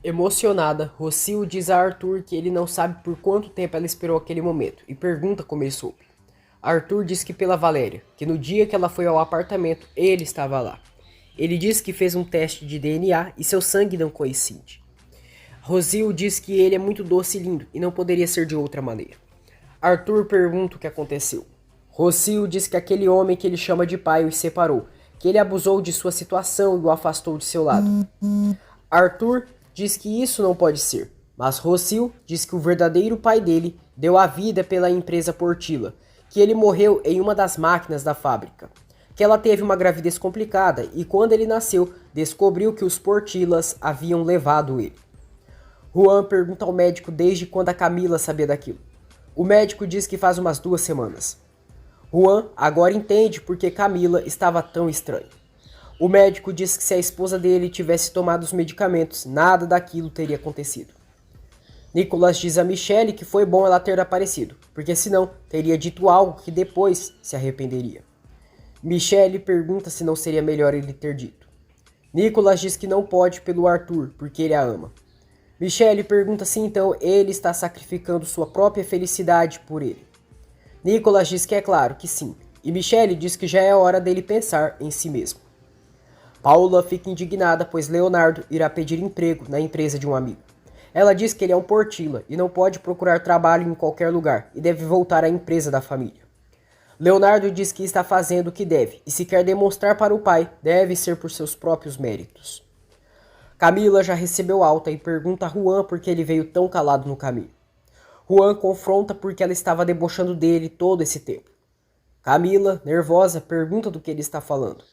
Emocionada, Rocio diz a Arthur que ele não sabe por quanto tempo ela esperou aquele momento e pergunta como ele soube. Arthur diz que pela Valéria, que no dia que ela foi ao apartamento, ele estava lá. Ele diz que fez um teste de DNA e seu sangue não coincide. Rosil diz que ele é muito doce e lindo e não poderia ser de outra maneira. Arthur pergunta o que aconteceu. Rocio diz que aquele homem que ele chama de pai os separou, que ele abusou de sua situação e o afastou de seu lado. Arthur diz que isso não pode ser, mas Rocio diz que o verdadeiro pai dele deu a vida pela empresa Portila, que ele morreu em uma das máquinas da fábrica, que ela teve uma gravidez complicada e quando ele nasceu, descobriu que os Portilas haviam levado ele. Juan pergunta ao médico desde quando a Camila sabia daquilo. O médico diz que faz umas 2 semanas. Juan agora entende por que Camila estava tão estranha. O médico diz que se a esposa dele tivesse tomado os medicamentos, nada daquilo teria acontecido. Nicholas diz a Michelle que foi bom ela ter aparecido, porque senão teria dito algo que depois se arrependeria. Michelle pergunta se não seria melhor ele ter dito. Nicholas diz que não pode pelo Arthur, porque ele a ama. Michelle pergunta se então ele está sacrificando sua própria felicidade por ele. Nicholas diz que é claro que sim, e Michelle diz que já é hora dele pensar em si mesmo. Paula fica indignada pois Leonardo irá pedir emprego na empresa de um amigo. Ela diz que ele é um Portila e não pode procurar trabalho em qualquer lugar e deve voltar à empresa da família. Leonardo diz que está fazendo o que deve e se quer demonstrar para o pai, deve ser por seus próprios méritos. Camila já recebeu alta e pergunta a Juan por que ele veio tão calado no caminho. Juan confronta porque ela estava debochando dele todo esse tempo. Camila, nervosa, pergunta do que ele está falando.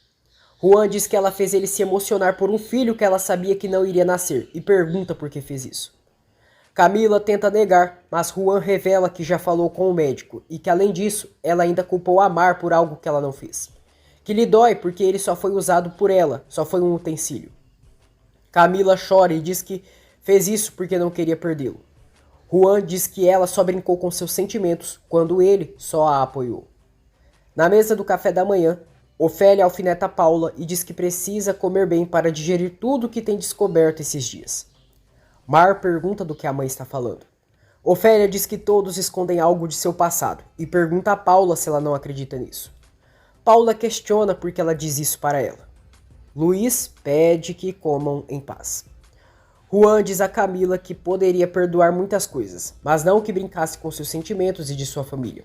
Juan diz que ela fez ele se emocionar por um filho que ela sabia que não iria nascer e pergunta por que fez isso. Camila tenta negar, mas Juan revela que já falou com o médico e que além disso, ela ainda culpou Amar por algo que ela não fez. Que lhe dói porque ele só foi usado por ela, só foi um utensílio. Camila chora e diz que fez isso porque não queria perdê-lo. Juan diz que ela só brincou com seus sentimentos quando ele só a apoiou. Na mesa do café da manhã, Ofélia alfineta Paula e diz que precisa comer bem para digerir tudo o que tem descoberto esses dias. Mar pergunta do que a mãe está falando. Ofélia diz que todos escondem algo de seu passado e pergunta a Paula se ela não acredita nisso. Paula questiona por que ela diz isso para ela. Luiz pede que comam em paz. Juan diz a Camila que poderia perdoar muitas coisas, mas não que brincasse com seus sentimentos e de sua família.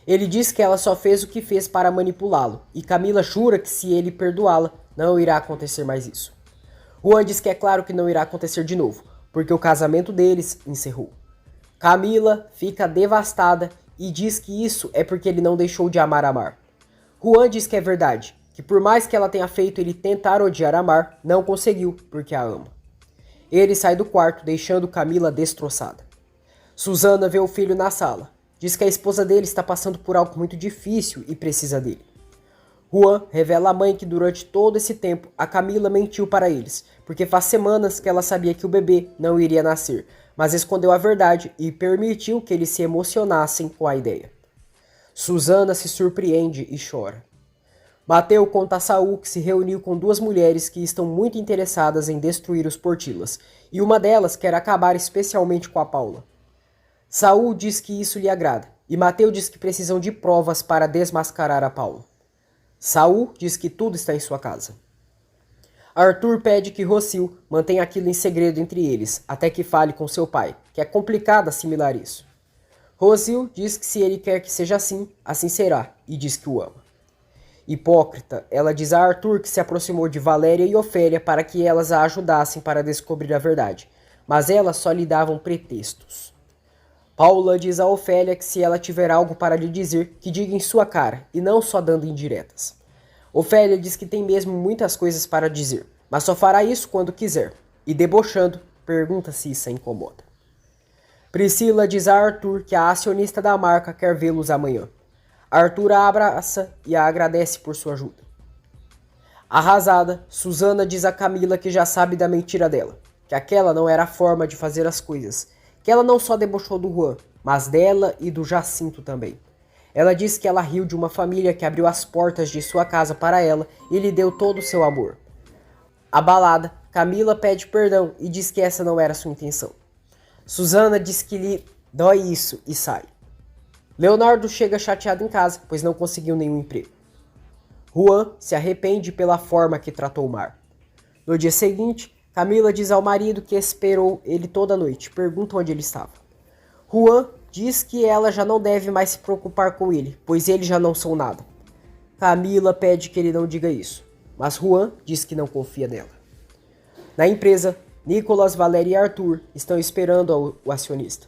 Ele diz que ela só fez o que fez para manipulá-lo, e Camila jura que se ele perdoá-la, não irá acontecer mais isso. Juan diz que é claro que não irá acontecer de novo, porque o casamento deles encerrou. Camila fica devastada e diz que isso é porque ele não deixou de amar Amar. Juan diz que é verdade, que por mais que ela tenha feito ele tentar odiar Amar, não conseguiu porque a ama. Ele sai do quarto, deixando Camila destroçada. Susana vê o filho na sala. Diz que a esposa dele está passando por algo muito difícil e precisa dele. Juan revela à mãe que durante todo esse tempo a Camila mentiu para eles, porque faz semanas que ela sabia que o bebê não iria nascer, mas escondeu a verdade e permitiu que eles se emocionassem com a ideia. Susana se surpreende e chora. Mateu conta a Saul que se reuniu com 2 mulheres que estão muito interessadas em destruir os Portilas, e uma delas quer acabar especialmente com a Paula. Saul diz que isso lhe agrada, e Mateu diz que precisam de provas para desmascarar a Paula. Saul diz que tudo está em sua casa. Arthur pede que Rocio mantenha aquilo em segredo entre eles, até que fale com seu pai, que é complicado assimilar isso. Rocio diz que se ele quer que seja assim, assim será, e diz que o ama. Hipócrita, ela diz a Arthur que se aproximou de Valéria e Ofélia para que elas a ajudassem para descobrir a verdade, mas elas só lhe davam pretextos. Paula diz a Ofélia que se ela tiver algo para lhe dizer, que diga em sua cara, e não só dando indiretas. Ofélia diz que tem mesmo muitas coisas para dizer, mas só fará isso quando quiser, e debochando, pergunta se isso a incomoda. Priscila diz a Arthur que a acionista da marca quer vê-los amanhã. Arthur a abraça e a agradece por sua ajuda. Arrasada, Susana diz a Camila que já sabe da mentira dela, que aquela não era a forma de fazer as coisas, que ela não só debochou do Juan, mas dela e do Jacinto também. Ela diz que ela riu de uma família que abriu as portas de sua casa para ela e lhe deu todo o seu amor. Abalada, Camila pede perdão e diz que essa não era sua intenção. Susana diz que lhe dói isso e sai. Leonardo chega chateado em casa, pois não conseguiu nenhum emprego. Juan se arrepende pela forma que tratou Mar. No dia seguinte, Camila diz ao marido que esperou ele toda a noite, pergunta onde ele estava. Juan diz que ela já não deve mais se preocupar com ele, pois eles já não são nada. Camila pede que ele não diga isso, mas Juan diz que não confia nela. Na empresa, Nicolas, Valéria e Arthur estão esperando o acionista.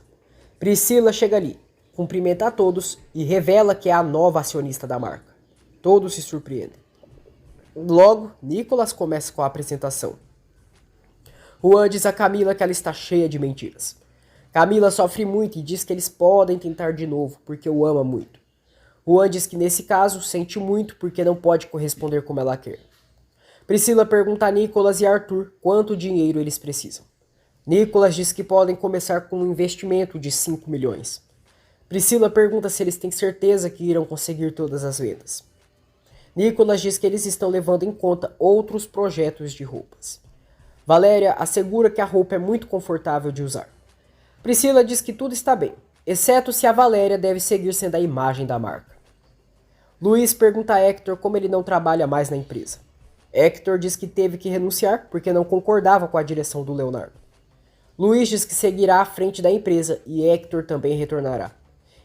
Priscila chega ali, cumprimenta a todos e revela que é a nova acionista da marca. Todos se surpreendem. Logo, Nicolas começa com a apresentação. Juan diz a Camila que ela está cheia de mentiras. Camila sofre muito e diz que eles podem tentar de novo, porque o ama muito. Juan diz que nesse caso sente muito porque não pode corresponder como ela quer. Priscila pergunta a Nicolas e Arthur quanto dinheiro eles precisam. Nicolas diz que podem começar com um investimento de 5 milhões. Priscila pergunta se eles têm certeza que irão conseguir todas as vendas. Nicolas diz que eles estão levando em conta outros projetos de roupas. Valéria assegura que a roupa é muito confortável de usar. Priscila diz que tudo está bem, exceto se a Valéria deve seguir sendo a imagem da marca. Luiz pergunta a Hector como ele não trabalha mais na empresa. Hector diz que teve que renunciar porque não concordava com a direção do Leonardo. Luiz diz que seguirá à frente da empresa e Hector também retornará.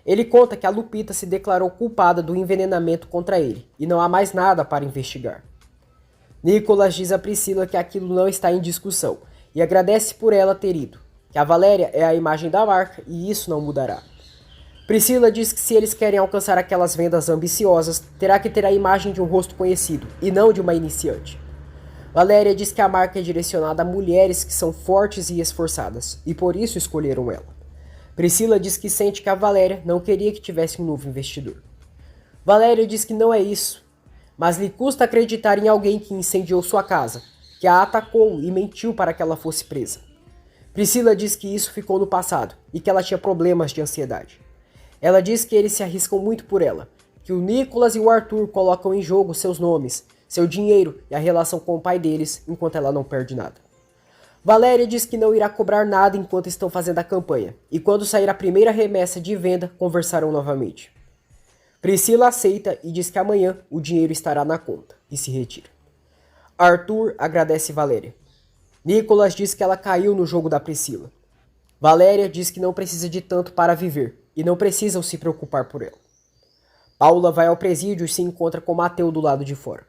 Ele conta que a Lupita se declarou culpada do envenenamento contra ele e não há mais nada para investigar. Nicolas diz a Priscila que aquilo não está em discussão e agradece por ela ter ido, que a Valéria é a imagem da marca e isso não mudará. Priscila diz que se eles querem alcançar aquelas vendas ambiciosas, terá que ter a imagem de um rosto conhecido e não de uma iniciante. Valéria diz que a marca é direcionada a mulheres que são fortes e esforçadas e por isso escolheram ela. Priscila diz que sente que a Valéria não queria que tivesse um novo investidor. Valéria diz que não é isso, mas lhe custa acreditar em alguém que incendiou sua casa, que a atacou e mentiu para que ela fosse presa. Priscila diz que isso ficou no passado e que ela tinha problemas de ansiedade. Ela diz que eles se arriscam muito por ela, que o Nicolas e o Arthur colocam em jogo seus nomes, seu dinheiro e a relação com o pai deles, enquanto ela não perde nada. Valéria diz que não irá cobrar nada enquanto estão fazendo a campanha, e quando sair a primeira remessa de venda, conversarão novamente. Priscila aceita e diz que amanhã o dinheiro estará na conta, e se retira. Arthur agradece Valéria. Nicolas diz que ela caiu no jogo da Priscila. Valéria diz que não precisa de tanto para viver, e não precisam se preocupar por ela. Paula vai ao presídio e se encontra com Mateu do lado de fora.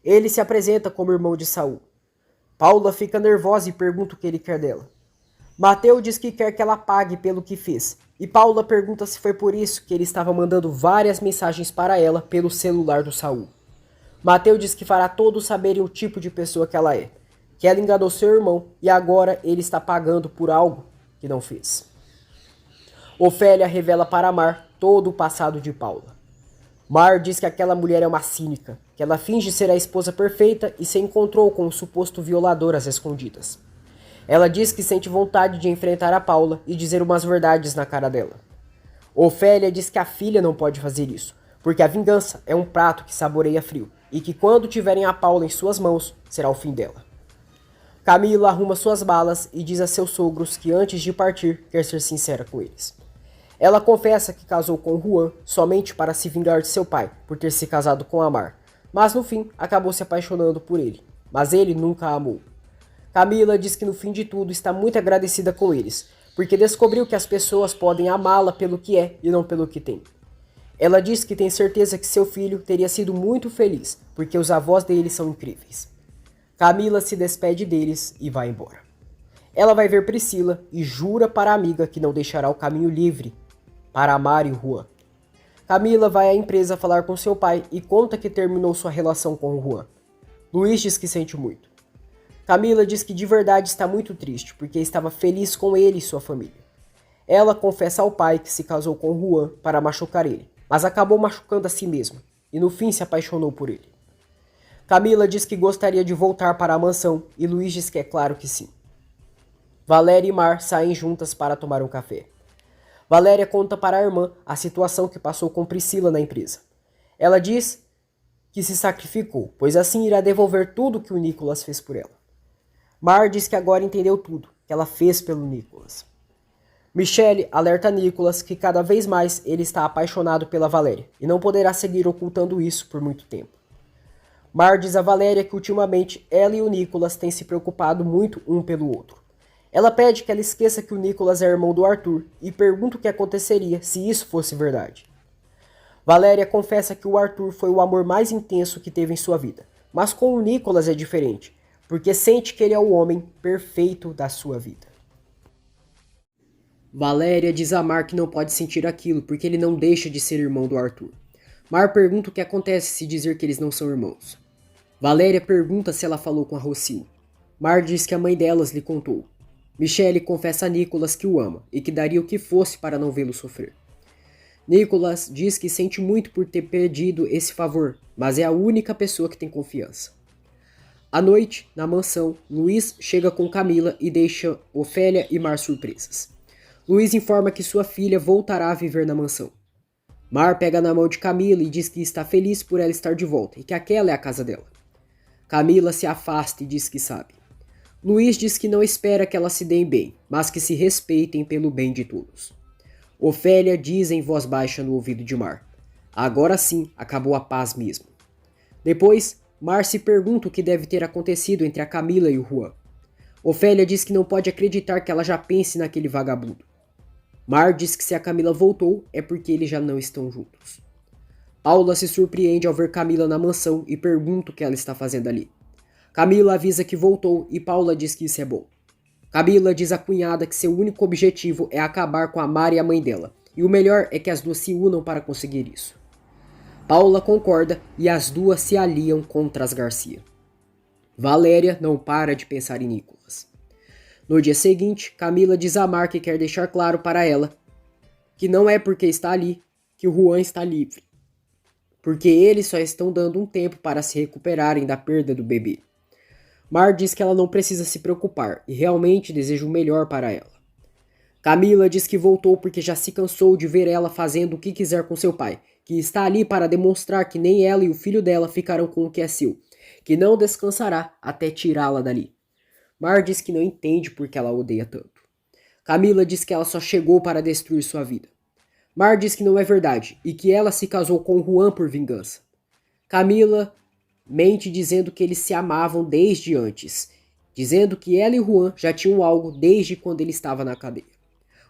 Ele se apresenta como irmão de Saul. Paula fica nervosa e pergunta o que ele quer dela. Mateu diz que quer que ela pague pelo que fez, e Paula pergunta se foi por isso que ele estava mandando várias mensagens para ela pelo celular do Saul. Mateu diz que fará todos saberem o tipo de pessoa que ela é, que ela enganou seu irmão e agora ele está pagando por algo que não fez. Ofélia revela para Mar todo o passado de Paula. Mar diz que aquela mulher é uma cínica, que ela finge ser a esposa perfeita e se encontrou com o suposto violador às escondidas. Ela diz que sente vontade de enfrentar a Paula e dizer umas verdades na cara dela. Ofélia diz que a filha não pode fazer isso, porque a vingança é um prato que saboreia frio e que quando tiverem a Paula em suas mãos, será o fim dela. Camila arruma suas malas e diz a seus sogros que antes de partir quer ser sincera com eles. Ela confessa que casou com Juan somente para se vingar de seu pai por ter se casado com Amar, mas no fim acabou se apaixonando por ele, mas ele nunca a amou. Camila diz que no fim de tudo está muito agradecida com eles, porque descobriu que as pessoas podem amá-la pelo que é e não pelo que tem. Ela diz que tem certeza que seu filho teria sido muito feliz, porque os avós dele são incríveis. Camila se despede deles e vai embora. Ela vai ver Priscila e jura para a amiga que não deixará o caminho livre para Amar e Juan. Camila vai à empresa falar com seu pai e conta que terminou sua relação com o Juan. Luiz diz que sente muito. Camila diz que de verdade está muito triste, porque estava feliz com ele e sua família. Ela confessa ao pai que se casou com Juan para machucar ele, mas acabou machucando a si mesma, e no fim se apaixonou por ele. Camila diz que gostaria de voltar para a mansão, e Luiz diz que é claro que sim. Valéria e Mar saem juntas para tomar um café. Valéria conta para a irmã a situação que passou com Priscila na empresa. Ela diz que se sacrificou, pois assim irá devolver tudo que o Nicolas fez por ela. Mar diz que agora entendeu tudo que ela fez pelo Nicholas. Michelle alerta Nicholas que cada vez mais ele está apaixonado pela Valéria e não poderá seguir ocultando isso por muito tempo. Mar diz a Valéria que ultimamente ela e o Nicholas têm se preocupado muito um pelo outro. Ela pede que ela esqueça que o Nicholas é irmão do Arthur e pergunta o que aconteceria se isso fosse verdade. Valéria confessa que o Arthur foi o amor mais intenso que teve em sua vida, mas com o Nicholas é diferente, porque sente que ele é o homem perfeito da sua vida. Valéria diz a Mar que não pode sentir aquilo porque ele não deixa de ser irmão do Arthur. Mar pergunta o que acontece se dizer que eles não são irmãos. Valéria pergunta se ela falou com a Rocio. Mar diz que a mãe delas lhe contou. Michelle confessa a Nicholas que o ama e que daria o que fosse para não vê-lo sofrer. Nicholas diz que sente muito por ter pedido esse favor, mas é a única pessoa que tem confiança. À noite, na mansão, Luiz chega com Camila e deixa Ofélia e Mar surpresas. Luiz informa que sua filha voltará a viver na mansão. Mar pega na mão de Camila e diz que está feliz por ela estar de volta e que aquela é a casa dela. Camila se afasta e diz que sabe. Luiz diz que não espera que elas se deem bem, mas que se respeitem pelo bem de todos. Ofélia diz em voz baixa no ouvido de Mar. Agora sim, acabou a paz mesmo. Depois, Mar se pergunta o que deve ter acontecido entre a Camila e o Juan. Ofélia diz que não pode acreditar que ela já pense naquele vagabundo. Mar diz que se a Camila voltou é porque eles já não estão juntos. Paula se surpreende ao ver Camila na mansão e pergunta o que ela está fazendo ali. Camila avisa que voltou e Paula diz que isso é bom. Camila diz à cunhada que seu único objetivo é acabar com a Mar e a mãe dela, e o melhor é que as duas se unam para conseguir isso. Paula concorda e as duas se aliam contra as Garcia. Valéria não para de pensar em Nicholas. No dia seguinte, Camila diz a Mar que quer deixar claro para ela que não é porque está ali que o Juan está livre, porque eles só estão dando um tempo para se recuperarem da perda do bebê. Mar diz que ela não precisa se preocupar e realmente deseja o melhor para ela. Camila diz que voltou porque já se cansou de ver ela fazendo o que quiser com seu pai, que está ali para demonstrar que nem ela e o filho dela ficaram com o que é seu, que não descansará até tirá-la dali. Mar diz que não entende porque ela odeia tanto. Camila diz que ela só chegou para destruir sua vida. Mar diz que não é verdade e que ela se casou com Juan por vingança. Camila mente dizendo que eles se amavam desde antes, dizendo que ela e Juan já tinham algo desde quando ele estava na cadeia.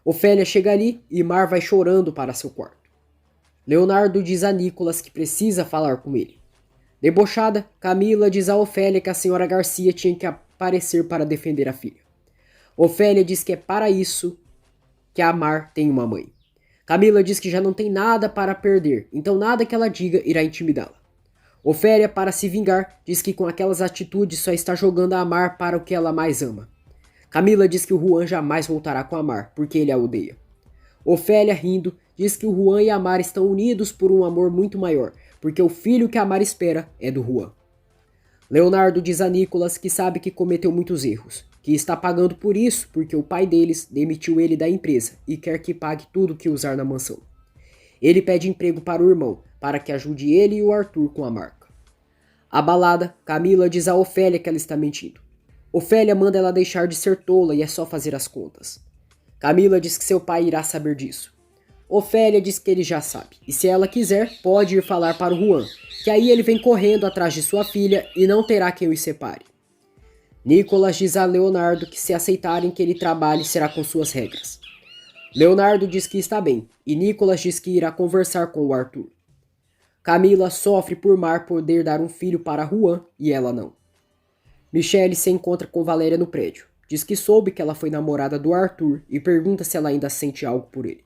Ofélia chega ali e Mar vai chorando para seu quarto. Leonardo diz a Nicholas que precisa falar com ele. Debochada, Camila diz a Ofélia que a senhora Garcia tinha que aparecer para defender a filha. Ofélia diz que é para isso que a Mar tem uma mãe. Camila diz que já não tem nada para perder, então nada que ela diga irá intimidá-la. Ofélia, para se vingar, diz que com aquelas atitudes só está jogando a Mar para o que ela mais ama. Camila diz que o Juan jamais voltará com a Mar, porque ele a odeia. Ofélia, rindo, diz que o Juan e a Mar estão unidos por um amor muito maior, porque o filho que a Mar espera é do Juan. Leonardo diz a Nicholas que sabe que cometeu muitos erros, que está pagando por isso porque o pai deles demitiu ele da empresa e quer que pague tudo que usar na mansão. Ele pede emprego para o irmão, para que ajude ele e o Arthur com a marca. Abalada, Camila diz a Ofélia que ela está mentindo. Ofélia manda ela deixar de ser tola e é só fazer as contas. Camila diz que seu pai irá saber disso. Ofélia diz que ele já sabe, e se ela quiser, pode ir falar para o Juan, que aí ele vem correndo atrás de sua filha e não terá quem os separe. Nicholas diz a Leonardo que se aceitarem que ele trabalhe será com suas regras. Leonardo diz que está bem, e Nicholas diz que irá conversar com o Arthur. Camila sofre por Mar poder dar um filho para Juan e ela não. Michelle se encontra com Valéria no prédio. Diz que soube que ela foi namorada do Arthur e pergunta se ela ainda sente algo por ele.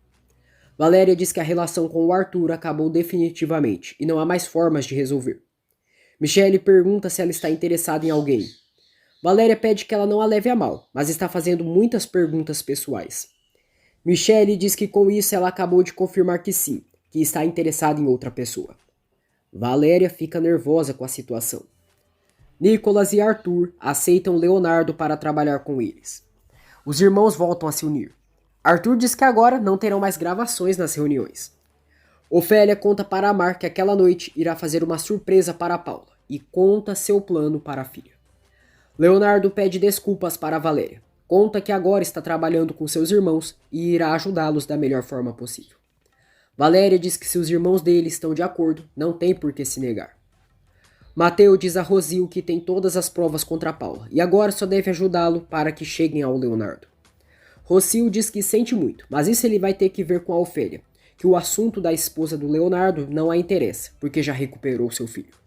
Valéria diz que a relação com o Arthur acabou definitivamente e não há mais formas de resolver. Michelle pergunta se ela está interessada em alguém. Valéria pede que ela não a leve a mal, mas está fazendo muitas perguntas pessoais. Michelle diz que com isso ela acabou de confirmar que sim, que está interessada em outra pessoa. Valéria fica nervosa com a situação. Nicholas e Arthur aceitam Leonardo para trabalhar com eles. Os irmãos voltam a se unir. Arthur diz que agora não terão mais gravações nas reuniões. Ofélia conta para Mar que aquela noite irá fazer uma surpresa para Paula e conta seu plano para a filha. Leonardo pede desculpas para Valéria. Conta que agora está trabalhando com seus irmãos e irá ajudá-los da melhor forma possível. Valéria diz que se os irmãos dele estão de acordo, não tem por que se negar. Mateu diz a Rosil que tem todas as provas contra Paula e agora só deve ajudá-lo para que cheguem ao Leonardo. Rosil diz que sente muito, mas isso ele vai ter que ver com a Ofélia, que o assunto da esposa do Leonardo não a interessa, porque já recuperou seu filho.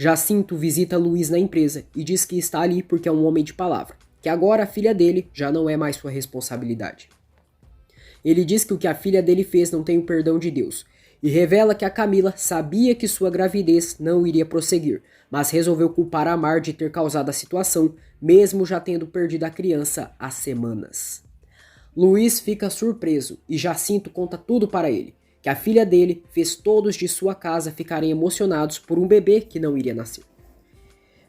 Jacinto visita Luiz na empresa e diz que está ali porque é um homem de palavra, que agora a filha dele já não é mais sua responsabilidade. Ele diz que o que a filha dele fez não tem o perdão de Deus, e revela que a Camila sabia que sua gravidez não iria prosseguir, mas resolveu culpar a Mar de ter causado a situação, mesmo já tendo perdido a criança há semanas. Luiz fica surpreso e Jacinto conta tudo para ele, que a filha dele fez todos de sua casa ficarem emocionados por um bebê que não iria nascer.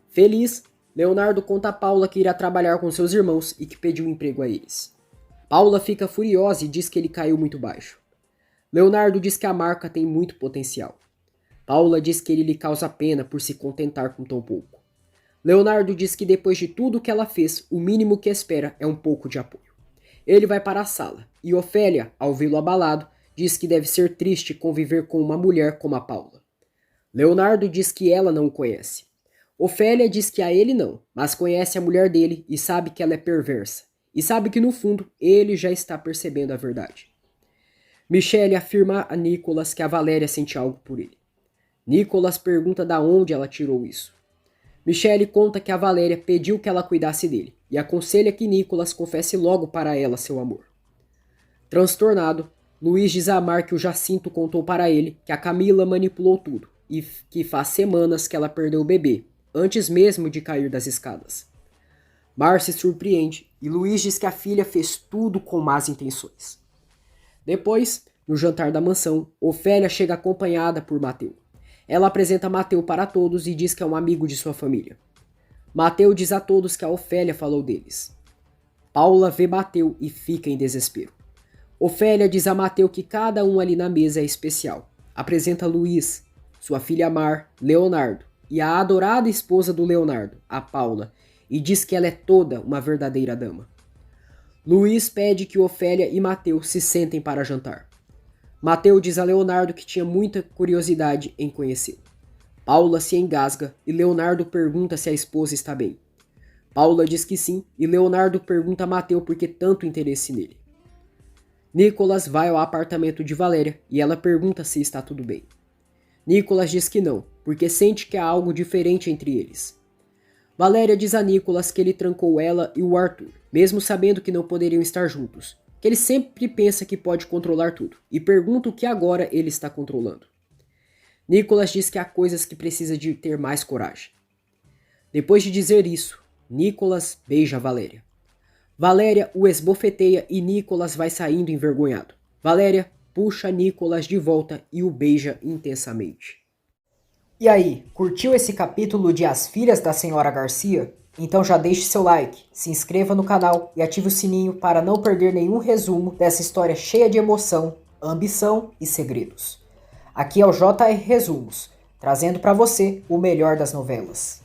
Feliz, Leonardo conta a Paula que irá trabalhar com seus irmãos e que pediu emprego a eles. Paula fica furiosa e diz que ele caiu muito baixo. Leonardo diz que a marca tem muito potencial. Paula diz que ele lhe causa pena por se contentar com tão pouco. Leonardo diz que depois de tudo que ela fez, o mínimo que espera é um pouco de apoio. Ele vai para a sala e Ofélia, ao vê-lo abalado, diz que deve ser triste conviver com uma mulher como a Paula. Leonardo diz que ela não o conhece. Ofélia diz que a ele não, mas conhece a mulher dele e sabe que ela é perversa. E sabe que no fundo ele já está percebendo a verdade. Michele afirma a Nicolas que a Valéria sente algo por ele. Nicolas pergunta de onde ela tirou isso. Michele conta que a Valéria pediu que ela cuidasse dele e aconselha que Nicolas confesse logo para ela seu amor. Transtornado, Luiz diz a Mar que o Jacinto contou para ele que a Camila manipulou tudo e que faz semanas que ela perdeu o bebê, antes mesmo de cair das escadas. Mar se surpreende e Luiz diz que a filha fez tudo com más intenções. Depois, no jantar da mansão, Ofélia chega acompanhada por Mateu. Ela apresenta Mateu para todos e diz que é um amigo de sua família. Mateu diz a todos que a Ofélia falou deles. Paula vê Mateu e fica em desespero. Ofélia diz a Mateu que cada um ali na mesa é especial. Apresenta Luiz, sua filha Mar, Leonardo e a adorada esposa do Leonardo, a Paula, e diz que ela é toda uma verdadeira dama. Luiz pede que Ofélia e Mateu se sentem para jantar. Mateu diz a Leonardo que tinha muita curiosidade em conhecê-lo. Paula se engasga e Leonardo pergunta se a esposa está bem. Paula diz que sim e Leonardo pergunta a Mateu por que tanto interesse nele. Nicolas vai ao apartamento de Valéria e ela pergunta se está tudo bem. Nicolas diz que não, porque sente que há algo diferente entre eles. Valéria diz a Nicolas que ele trancou ela e o Arthur, mesmo sabendo que não poderiam estar juntos, que ele sempre pensa que pode controlar tudo, e pergunta o que agora ele está controlando. Nicolas diz que há coisas que precisa de ter mais coragem. Depois de dizer isso, Nicolas beija Valéria. Valéria o esbofeteia e Nicolas vai saindo envergonhado. Valéria puxa Nicolas de volta e o beija intensamente. E aí, curtiu esse capítulo de As Filhas da Senhora Garcia? Então já deixe seu like, se inscreva no canal e ative o sininho para não perder nenhum resumo dessa história cheia de emoção, ambição e segredos. Aqui é o JR Resumos, trazendo para você o melhor das novelas.